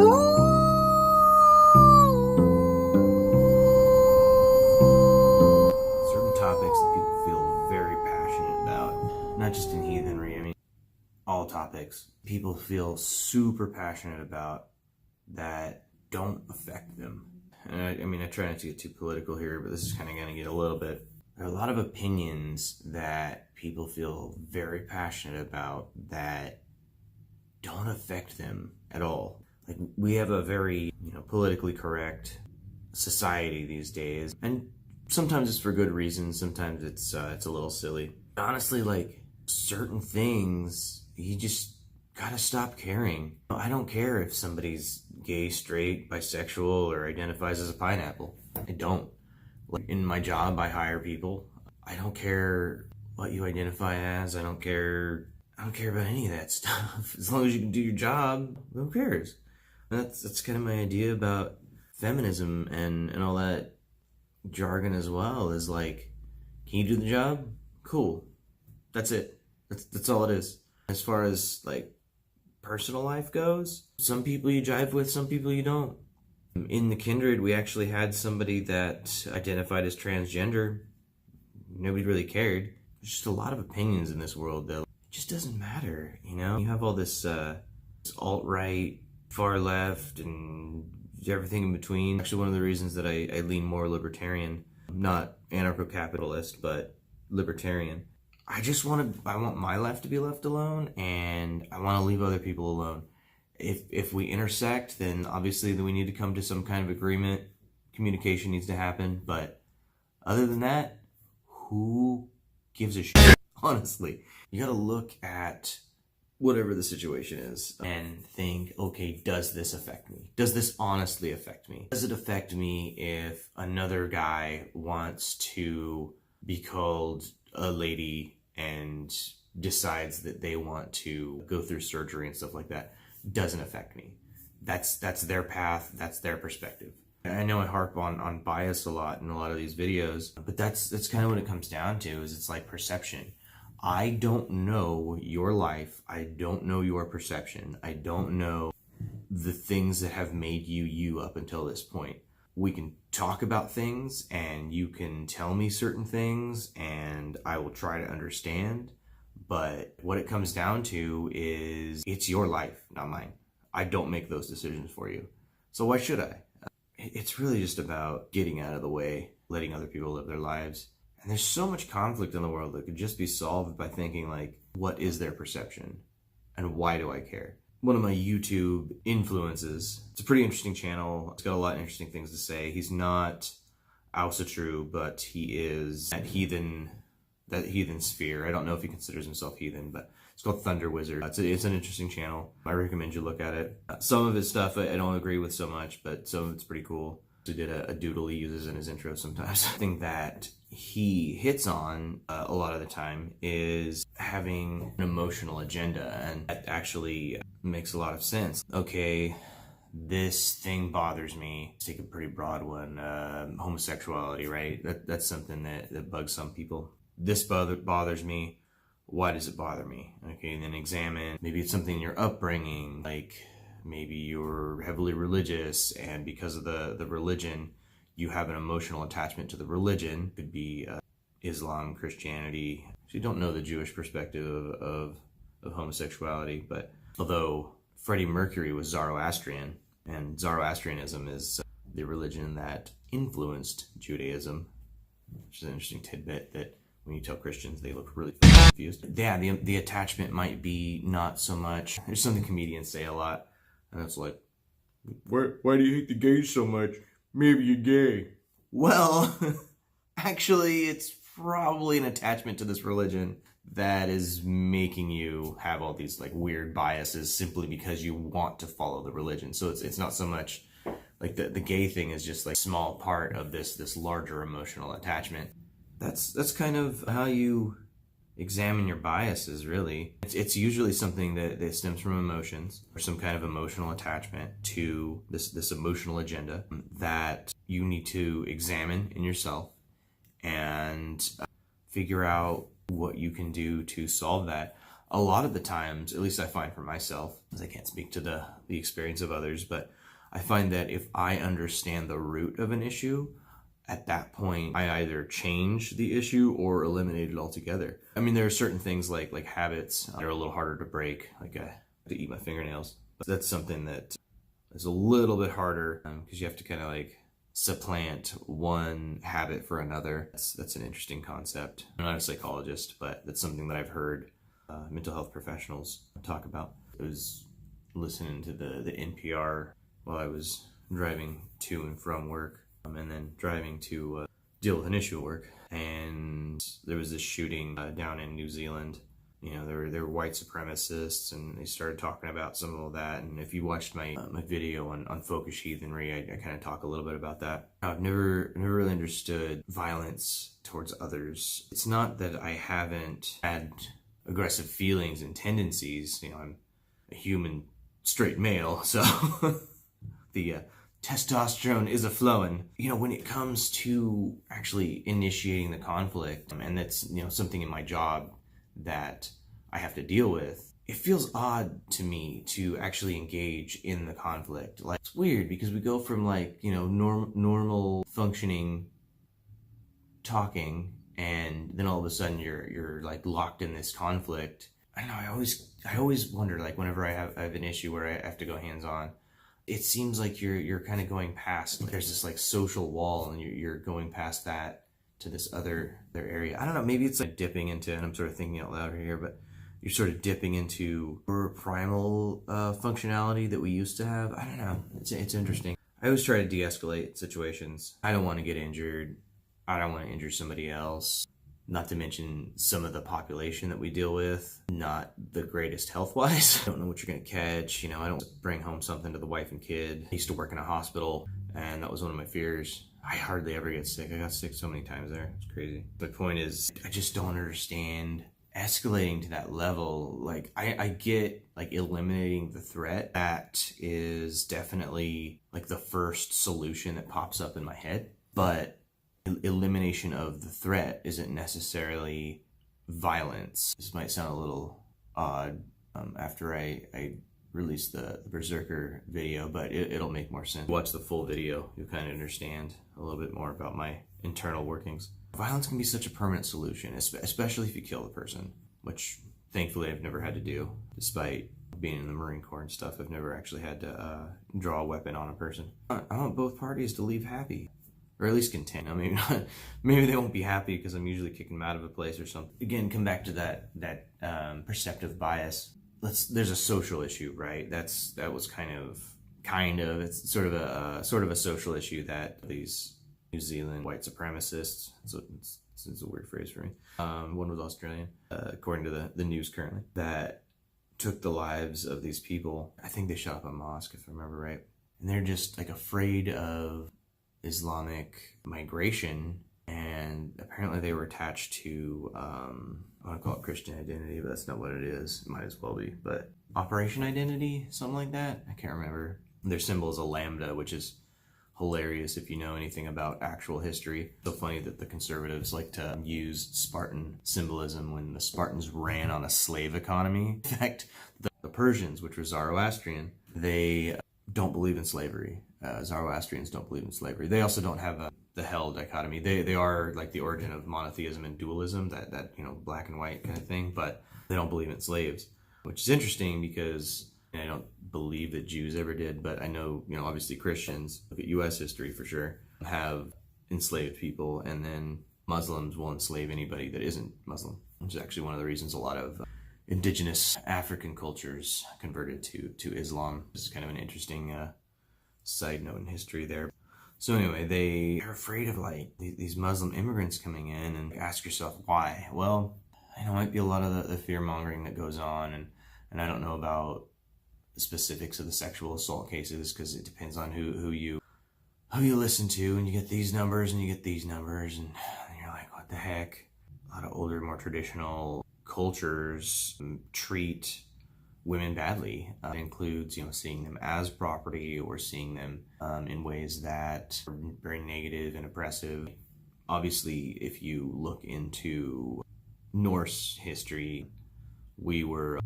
Certain topics that people feel very passionate about, not just in heathenry, I mean, all topics people feel super passionate about that don't affect them. And I try not to get too political here, but this is kind of going to get a little bit. There are a lot of opinions that people feel very passionate about that don't affect them at all. Like, we have a very, politically correct society these days, and sometimes it's for good reasons, sometimes it's a little silly. Honestly, like, certain things, you just gotta stop caring. I don't care if somebody's gay, straight, bisexual, or identifies as a pineapple. I don't. Like, in my job, I hire people. I don't care what you identify as. I don't care about any of that stuff. As long as you can do your job, who cares? That's kind of my idea about feminism and all that jargon as well, is like, can you do the job? Cool. That's it. That's all it is. As far as like personal life goes, some people you jive with, some people you don't. In the Kindred, we actually had somebody that identified as transgender. Nobody really cared. There's just a lot of opinions in this world that it just doesn't matter, You have all this alt-right, far left, and everything in between. Actually, one of the reasons that I lean more libertarian, not anarcho-capitalist, but libertarian. I want my life to be left alone, and I want to leave other people alone. If we intersect, then obviously we need to come to some kind of agreement. Communication needs to happen, but other than that, who gives a shit? Honestly, you gotta look at whatever the situation is and think, okay, does this affect me? Does this honestly affect me? Does it affect me if another guy wants to be called a lady and decides that they want to go through surgery and stuff like that? Doesn't affect me. That's their path, that's their perspective. I know I harp on bias a lot in a lot of these videos, but that's kind of what it comes down to, is it's like perception. I don't know your life. I don't know your perception. I don't know the things that have made you up until this point. We can talk about things and you can tell me certain things and I will try to understand. But what it comes down to is it's your life, not mine. I don't make those decisions for you. So why should I? It's really just about getting out of the way, letting other people live their lives. And there's so much conflict in the world that could just be solved by thinking, like, what is their perception? And why do I care? One of my YouTube influences, it's a pretty interesting channel. It's got a lot of interesting things to say. He's not Ausa True, but he is that heathen sphere. I don't know if he considers himself heathen, but it's called Thunder Wizard. It's an interesting channel. I recommend you look at it. Some of his stuff I don't agree with so much, but some of it's pretty cool. He did a doodle he uses in his intro sometimes. Something that he hits on a lot of the time is having an emotional agenda, and that actually makes a lot of sense. Okay, this thing bothers me. Let's take a pretty broad one. Homosexuality, right? That's something that bugs some people. This bothers me. Why does it bother me? Okay, and then examine. Maybe it's something in your upbringing, like maybe you're heavily religious, and because of the religion, you have an emotional attachment to the religion. Could be Islam, Christianity. So you don't know the Jewish perspective of homosexuality, but although Freddie Mercury was Zoroastrian, and Zoroastrianism is the religion that influenced Judaism, which is an interesting tidbit that when you tell Christians, they look really confused. Yeah, the attachment might be not so much. There's something comedians say a lot, and it's like, why do you hate the gays so much? Maybe you're gay. Well, actually, it's probably an attachment to this religion that is making you have all these like weird biases simply because you want to follow the religion. So it's not so much like the gay thing is just like a small part of this larger emotional attachment. That's kind of how you examine your biases, really. It's usually something that stems from emotions or some kind of emotional attachment to this emotional agenda that you need to examine in yourself and figure out what you can do to solve that. a lot of the times, at least I find for myself, as I can't speak to the experience of others, but I find that if I understand the root of an issue, at that point, I either change the issue or eliminate it altogether. I mean, there are certain things like habits that are a little harder to break, like I have to eat my fingernails. But that's something that is a little bit harder because you have to kind of like supplant one habit for another. That's an interesting concept. I'm not a psychologist, but that's something that I've heard mental health professionals talk about. I was listening to the NPR while I was driving to and from work, and then driving to deal with an issue at work. And there was this shooting down in New Zealand. You know, there were white supremacists, and they started talking about some of that. And if you watched my video on focus heathenry, I kind of talk a little bit about that. I've never really understood violence towards others. It's not that I haven't had aggressive feelings and tendencies. You know, I'm a human straight male, so the testosterone is a flowing. You know, when it comes to actually initiating the conflict, and that's, you know, something in my job that I have to deal with, it feels odd to me to actually engage in the conflict. Like, it's weird because we go from like, you know, normal functioning talking, and then all of a sudden you're like locked in this conflict. I don't know, I always wonder, like, whenever I have an issue where I have to go hands on, it seems like you're kind of going past, there's this like social wall, and you're going past that to this other area. I don't know, maybe it's like dipping into, and I'm sort of thinking out loud here, but you're sort of dipping into primal functionality that we used to have. I don't know, it's interesting. I always try to de-escalate situations. I don't want to get injured. I don't want to injure somebody else. Not to mention some of the population that we deal with, not the greatest health-wise. I don't know what you're gonna catch. You know, I don't bring home something to the wife and kid. I used to work in a hospital, and that was one of my fears. I hardly ever get sick. I got sick so many times there. It's crazy. The point is, I just don't understand escalating to that level. Like, I get like eliminating the threat. That is definitely like the first solution that pops up in my head. But elimination of the threat isn't necessarily violence. This might sound a little odd after I release the Berserker video, but it'll make more sense. Watch the full video, you'll kind of understand a little bit more about my internal workings. Violence can be such a permanent solution, especially if you kill the person, which thankfully I've never had to do. Despite being in the Marine Corps and stuff, I've never actually had to draw a weapon on a person. I want both parties to leave happy, or at least content. I mean, maybe they won't be happy because I'm usually kicking them out of a place or something. Again, come back to that perceptive bias. There's a social issue, right? That was kind of it's sort of a social issue that these New Zealand white supremacists. It's a weird phrase for me. One was Australian, according to the news currently, that took the lives of these people. I think they shot up a mosque, if I remember right. And they're just like afraid of Islamic migration, and apparently they were attached to I want to call it Christian identity, but that's not what it is. It might as well be, but Operation Identity, something like that. I can't remember. Their symbol is a lambda, which is hilarious if you know anything about actual history. So funny that the conservatives like to use Spartan symbolism when the Spartans ran on a slave economy. In fact, the Persians, which were Zoroastrian, they don't believe in slavery. Zoroastrians don't believe in slavery. They also don't have the hell dichotomy. They are like the origin of monotheism and dualism, that you know, black and white kind of thing, but they don't believe in slaves, which is interesting because I don't believe that Jews ever did, but I know, you know, obviously Christians, look at U.S. history for sure, have enslaved people, and then Muslims will enslave anybody that isn't Muslim, which is actually one of the reasons a lot of indigenous African cultures converted to Islam. This is kind of an interesting side note in history there. So anyway, they are afraid of like these Muslim immigrants coming in, and ask yourself why. Well, I know it might be a lot of the fear mongering that goes on, and I don't know about the specifics of the sexual assault cases because it depends on who you listen to, and you get these numbers and you get these numbers, and you're like, what the heck? A lot of older, more traditional cultures treat women badly. It includes, you know, seeing them as property or seeing them in ways that are very negative and oppressive. Obviously, if you look into Norse history, we were a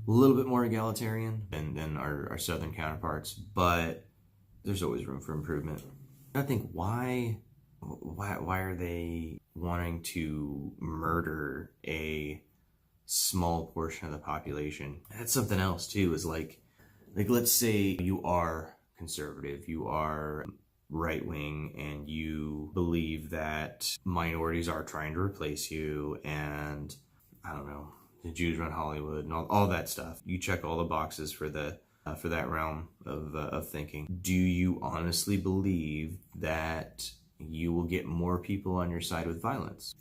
little bit more egalitarian than our southern counterparts, but there's always room for improvement. I think why are they wanting to murder a small portion of the population? That's something else too, is like let's say you are conservative, you are right-wing, and you believe that minorities are trying to replace you, and I don't know, the Jews run Hollywood and all that stuff. You check all the boxes for that realm of thinking. Do you honestly believe that you will get more people on your side with violence?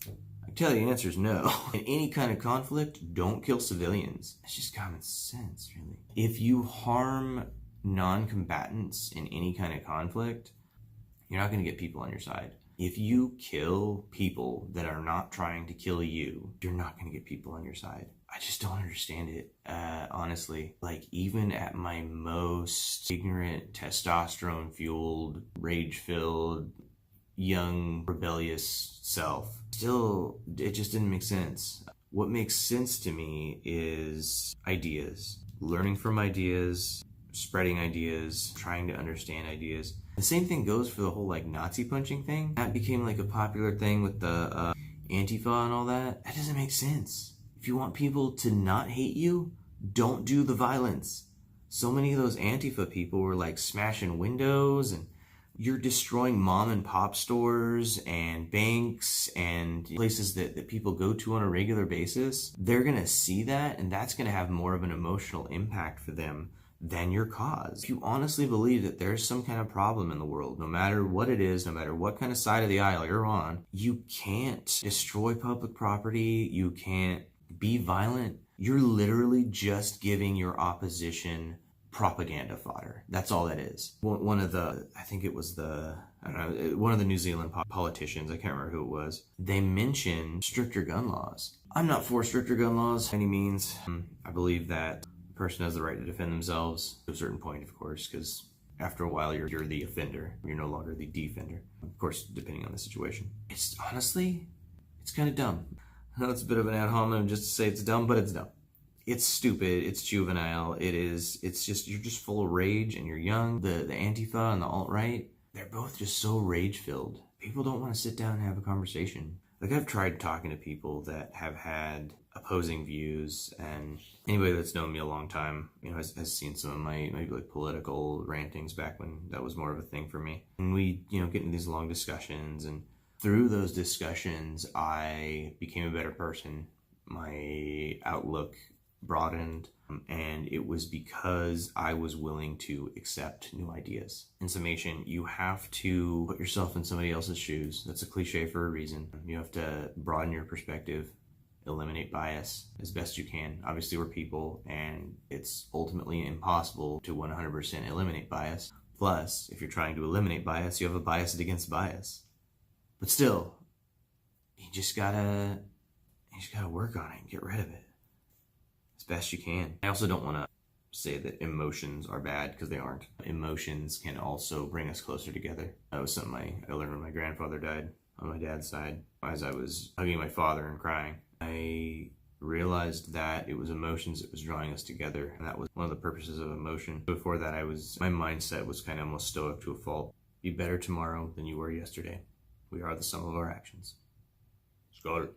I tell you, the answer is no. In any kind of conflict, don't kill civilians. It's just common sense, really. If you harm non-combatants in any kind of conflict, you're not going to get people on your side. If you kill people that are not trying to kill you, you're not going to get people on your side. I just don't understand it, honestly. Like, even at my most ignorant, testosterone-fueled, rage-filled, young, rebellious self, still, it just didn't make sense. What makes sense to me is ideas. Learning from ideas, spreading ideas, trying to understand ideas. The same thing goes for the whole like Nazi punching thing. That became like a popular thing with the Antifa and all that. That doesn't make sense. If you want people to not hate you, don't do the violence. So many of those Antifa people were like smashing windows, and you're destroying mom and pop stores and banks and places that people go to on a regular basis. They're gonna see that, and that's gonna have more of an emotional impact for them than your cause. If you honestly believe that there's some kind of problem in the world, no matter what it is, no matter what kind of side of the aisle you're on, you can't destroy public property, you can't be violent. You're literally just giving your opposition propaganda fodder. That's all that is. One of the, I think it was the, I don't know, one of the New Zealand politicians, I can't remember who it was, they mentioned stricter gun laws. I'm not for stricter gun laws by any means. I believe that a person has the right to defend themselves to a certain point, of course, because after a while you're the offender. You're no longer the defender. Of course, depending on the situation. It's honestly, it's kind of dumb. I know it's a bit of an ad hominem just to say it's dumb, but it's dumb. It's stupid, it's juvenile, it's just, you're just full of rage and you're young. The Antifa and the alt-right, they're both just so rage-filled. People don't want to sit down and have a conversation. Like, I've tried talking to people that have had opposing views, and anybody that's known me a long time, you know, has seen some of my maybe like political rantings back when that was more of a thing for me. And we, you know, get into these long discussions, and through those discussions, I became a better person. My outlook broadened, and it was because I was willing to accept new ideas. In summation, you have to put yourself in somebody else's shoes. That's a cliche for a reason. You have to broaden your perspective, eliminate bias as best you can. Obviously, we're people, and it's ultimately impossible to 100% eliminate bias. Plus, if you're trying to eliminate bias, you have a bias against bias. But still, you just gotta work on it and get rid of it as best you can. I also don't want to say that emotions are bad, because they aren't. Emotions can also bring us closer together. That was something I learned when my grandfather died on my dad's side. As I was hugging my father and crying, I realized that it was emotions that was drawing us together, and that was one of the purposes of emotion. Before that, my mindset was kind of almost stoic to a fault. Be better tomorrow than you were yesterday. We are the sum of our actions. Got it.